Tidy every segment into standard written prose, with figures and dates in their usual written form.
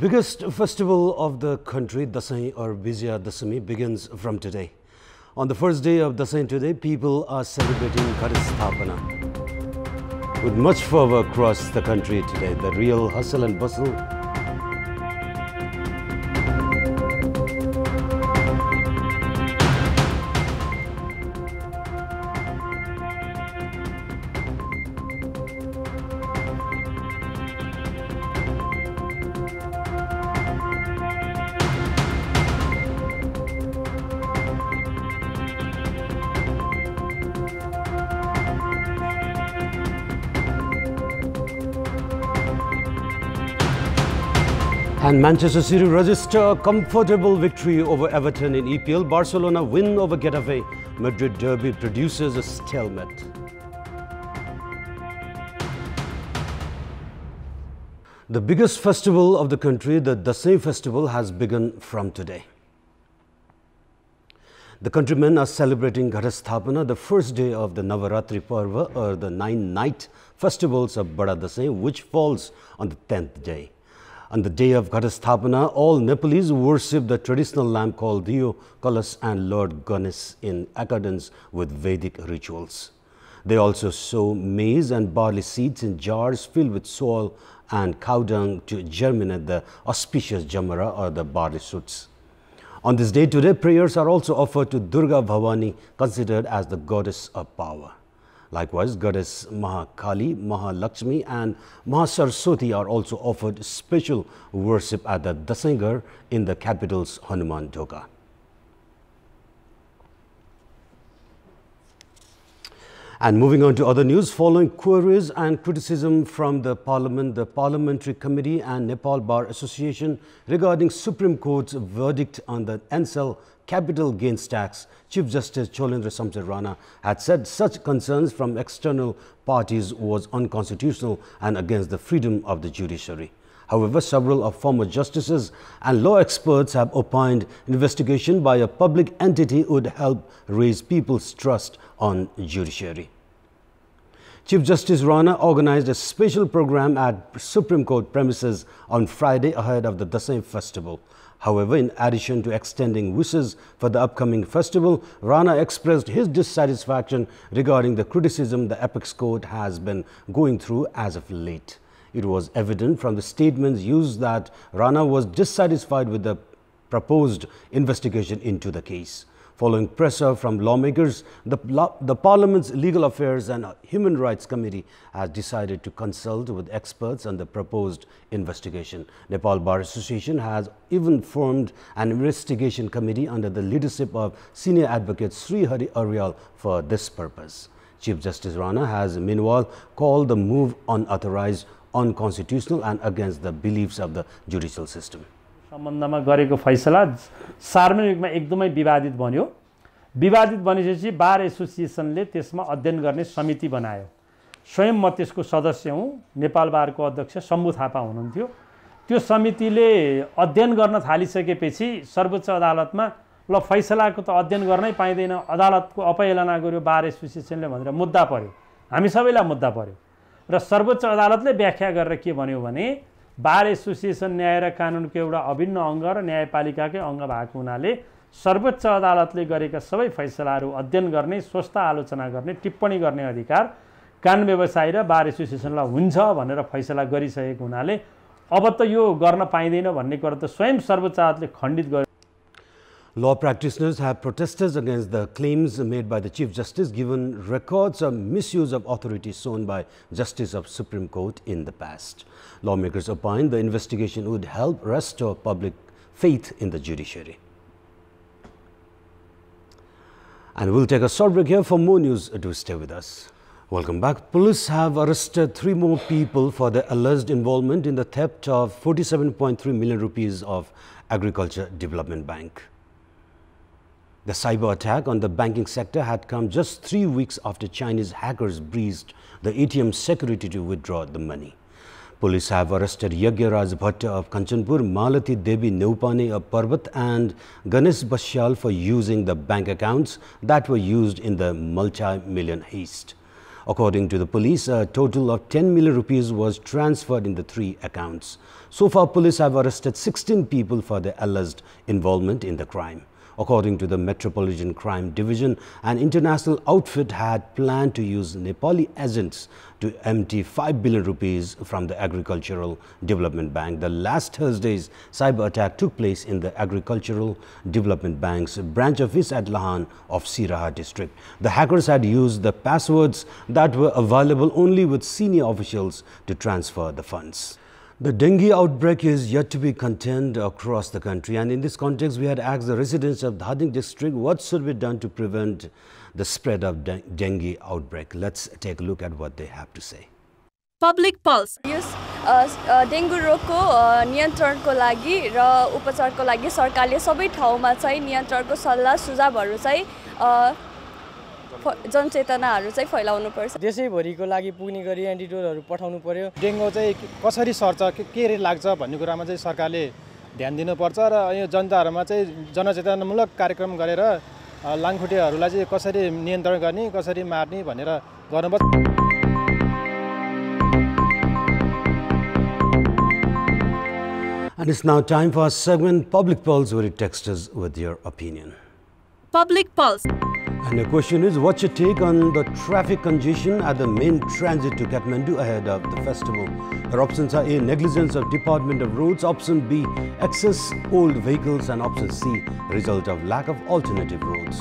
biggest festival of the country, Dasai or Vijaya Dasami, begins from today. On the first day of Dasai today, people are celebrating Ghatasthapana with much fervor across the country today. The real hustle and bustle and Manchester City register a comfortable victory over Everton in EPL. Barcelona win over Getafe. Madrid derby produces a stalemate. The biggest festival of the country, the Dasai festival, has begun from today. The countrymen are celebrating Ghatasthapana, the first day of the Navaratri Parva, or the 9-night festivals of Bada Dasai, which falls on the 10th day. On the day of Ghatasthapana, all Nepalese worship the traditional lamb called Dio, Kalas and Lord Ganesh in accordance with Vedic rituals. They also sow maize and barley seeds in jars filled with soil and cow dung to germinate the auspicious Jamara or the barley shoots. On this day today, prayers are also offered to Durga Bhavani, considered as the goddess of power. Likewise, goddess Mahakali, Mahalakshmi and Mahasaraswati are also offered special worship at the Dasaingar in the capital's Hanuman Dhoka. And moving on to other news, following queries and criticism from the Parliament, the Parliamentary Committee and Nepal Bar Association regarding Supreme Court's verdict on the NSL capital gains tax, Chief Justice Cholendra Shamsher Rana had said such concerns from external parties was unconstitutional and against the freedom of the judiciary. However, several of former justices and law experts have opined investigation by a public entity would help raise people's trust on judiciary. Chief Justice Rana organized a special program at Supreme Court premises on Friday ahead of the Dasai festival. However, in addition to extending wishes for the upcoming festival, Rana expressed his dissatisfaction regarding the criticism the Apex Court has been going through as of late. It was evident from the statements used that Rana was dissatisfied with the proposed investigation into the case. Following pressure from lawmakers, the Parliament's Legal Affairs and Human Rights Committee has decided to consult with experts on the proposed investigation. Nepal Bar Association has even formed an investigation committee under the leadership of senior advocate Sri Hari Aryal for this purpose. Chief Justice Rana has meanwhile called the move unauthorized, unconstitutional and against the beliefs of the judicial system. सम्बन्धमा गरेको फैसला सार्वजनिकमा एकदमै विवादित बन्यो। विवादित बनेपछि बार एसोसिएसनले त्यसमा अध्ययन गर्ने समिति बनायो। स्वयं म त्यसको सदस्य हुँ। नेपाल बारको अध्यक्ष शम्भु थापा हुनुहुन्थ्यो। त्यो समितिले अध्ययन गर्न थालिसकेपछि सर्वोच्च अदालतमा ल फैसलाको त अध्ययन गर्नै पाइदैन, अदालतको अपहेलना गर्यो बार एसोसिएसनले भनेर मुद्दा पर्यो। हामी सबैलाई मुद्दा पर्यो र सर्वोच्च अदालतले व्याख्या गरेर के भन्यो भने बार एसोसिएसन न्याय र कानुनको एउटा अभिन्न अङ्ग र न्यायपालिकाकै अङ्ग भएको हुनाले सर्वोच्च अदालतले गरेका सबै फैसलाहरू अध्ययन गर्ने, स्वस्थ आलोचना गर्ने, टिप्पणी गर्ने अधिकार कानुन व्यवसायी र बार एसोसिएसनलाई हुन्छ भनेर फैसला गरिसकेको हुनाले अब त यो गर्न पाइँदैन भन्ने कुरा त स्वयं सर्वोच्च अदालतले खण्डित गर्यो। Law practitioners have protested against the claims made by the Chief Justice, given records of misuse of authority shown by Justice of Supreme Court in the past. Lawmakers opined the investigation would help restore public faith in the judiciary. And we'll take a short break here. For more news, do stay with us. Welcome back. Police have arrested 3 more people for their alleged involvement in the theft of 47.3 million rupees of Agriculture Development Bank. The cyber attack on the banking sector had come just 3 weeks after Chinese hackers breached the ATM security to withdraw the money. Police have arrested Yagyaraj Bhatta of Kanchanpur, Malati Devi Neupane of Parvat and Ganesh Bashyal for using the bank accounts that were used in the multi-million heist. According to the police, a total of 10 million rupees was transferred in the 3 accounts. So far, police have arrested 16 people for their alleged involvement in the crime. According to the Metropolitan Crime Division, an international outfit had planned to use Nepali agents to empty 5 billion rupees from the Agricultural Development Bank. The last Thursday's cyber attack took place in the Agricultural Development Bank's branch office at Lahan of Siraha district. The hackers had used the passwords that were available only with senior officials to transfer the funds. The dengue outbreak is yet to be contained across the country, and in this context we had asked the residents of Dhading district what should be done to prevent the spread of dengue outbreak. Let's take a look at what they have to say. Public pulse. Dengue रोगको नियन्त्रणको लागि र उपचारको लागि सरकारले सबै ठाउँमा चाहिँ नियन्त्रणको सल्लाह सुझावहरू चाहिँ जनचेतनाहरू चाहिँ फैलाउनु पर्छ। देशैभरिको लागि पुग्ने गरी एन्टिडोटहरू पठाउनु पर्यो। डेंगु चाहिँ कसरी सर्छ के लाग्छ भन्ने कुरामा चाहिँ सरकारले ध्यान दिनुपर्छ र यो जनताहरुमा चाहिँ जनचेतनामूलक कार्यक्रम गरेर लाङखुट्टेहरूलाई चाहिँ कसरी नियन्त्रण गर्ने कसरी मार्ने भनेर गर्नुपर्छ। And it's now time for our segment Public Pulse, where you text us with your opinion. Public pulse. And the question is, what's your take on the traffic congestion at the main transit to Kathmandu ahead of the festival? Your options are A, negligence of Department of Roads, option B, excess old vehicles, and option C, result of lack of alternative roads.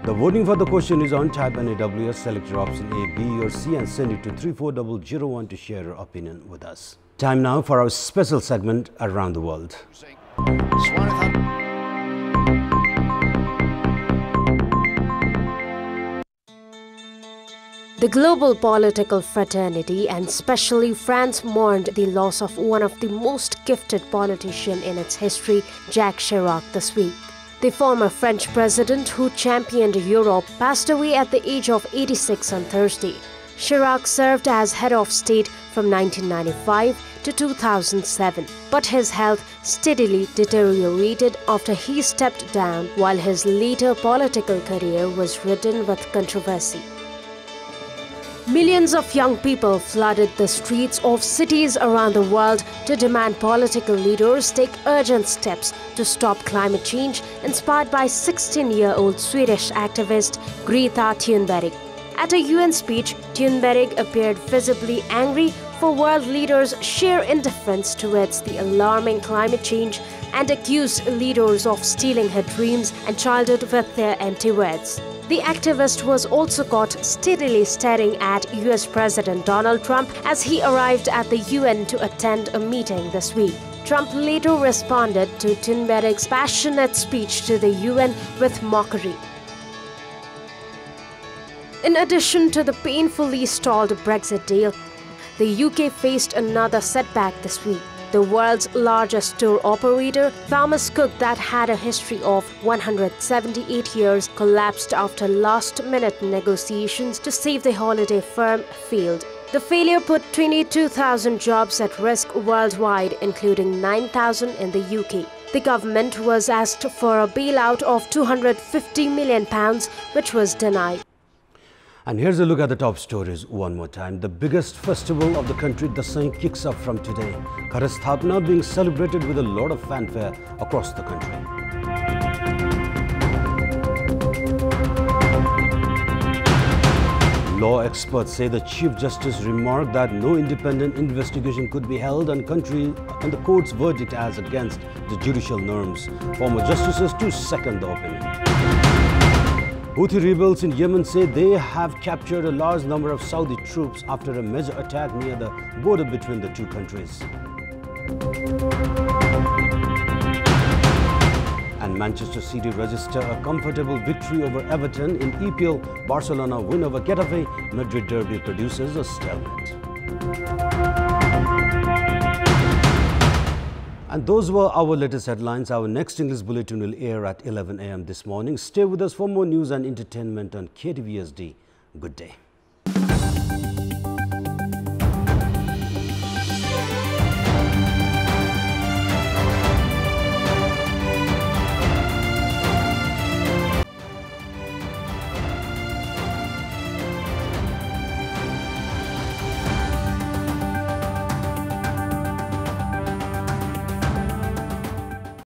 The voting for the question is on. Type NAWS, select your option A, B or C and send it to 34001 to share your opinion with us. Time now for our special segment Around the World. The global political fraternity, and especially France, mourned the loss of one of the most gifted politicians in its history, Jacques Chirac, this week. The former French president, who championed Europe, passed away at the age of 86 on Thursday. Chirac served as head of state from 1995 to 2007, but his health steadily deteriorated after he stepped down, while his later political career was ridden with controversy. Millions of young people flooded the streets of cities around the world to demand political leaders take urgent steps to stop climate change, inspired by 16-year-old Swedish activist Greta Thunberg. At a UN speech, Thunberg appeared visibly angry for world leaders' sheer indifference towards the alarming climate change and accused leaders of stealing her dreams and childhood with their empty words. The activist was also caught steadily staring at US President Donald Trump as he arrived at the UN to attend a meeting this week. Trump later responded to Thunberg's passionate speech to the UN with mockery. In addition to the painfully stalled Brexit deal, the UK faced another setback this week. The world's largest tour operator, Thomas Cook, that had a history of 178 years, collapsed after last-minute negotiations to save the holiday firm failed. The failure put 22,000 jobs at risk worldwide, including 9,000 in the UK. The government was asked for a bailout of £250 million, which was denied. And here's a look at the top stories one more time. The biggest festival of the country, Dasai, kicks off from today. Gharasthapana being celebrated with a lot of fanfare across the country. Law experts say the Chief Justice remarked that no independent investigation could be held on the court's verdict as against the judicial norms. Former justices to second the opinion. Houthi rebels in Yemen say they have captured a large number of Saudi troops after a major attack near the border between the two countries. And Manchester City register a comfortable victory over Everton in EPL. Barcelona win over Getafe. Madrid derby produces a stalemate. And those were our latest headlines. Our next English bulletin will air at 11 a.m. this morning. Stay with us for more news and entertainment on KTVSD. Good day.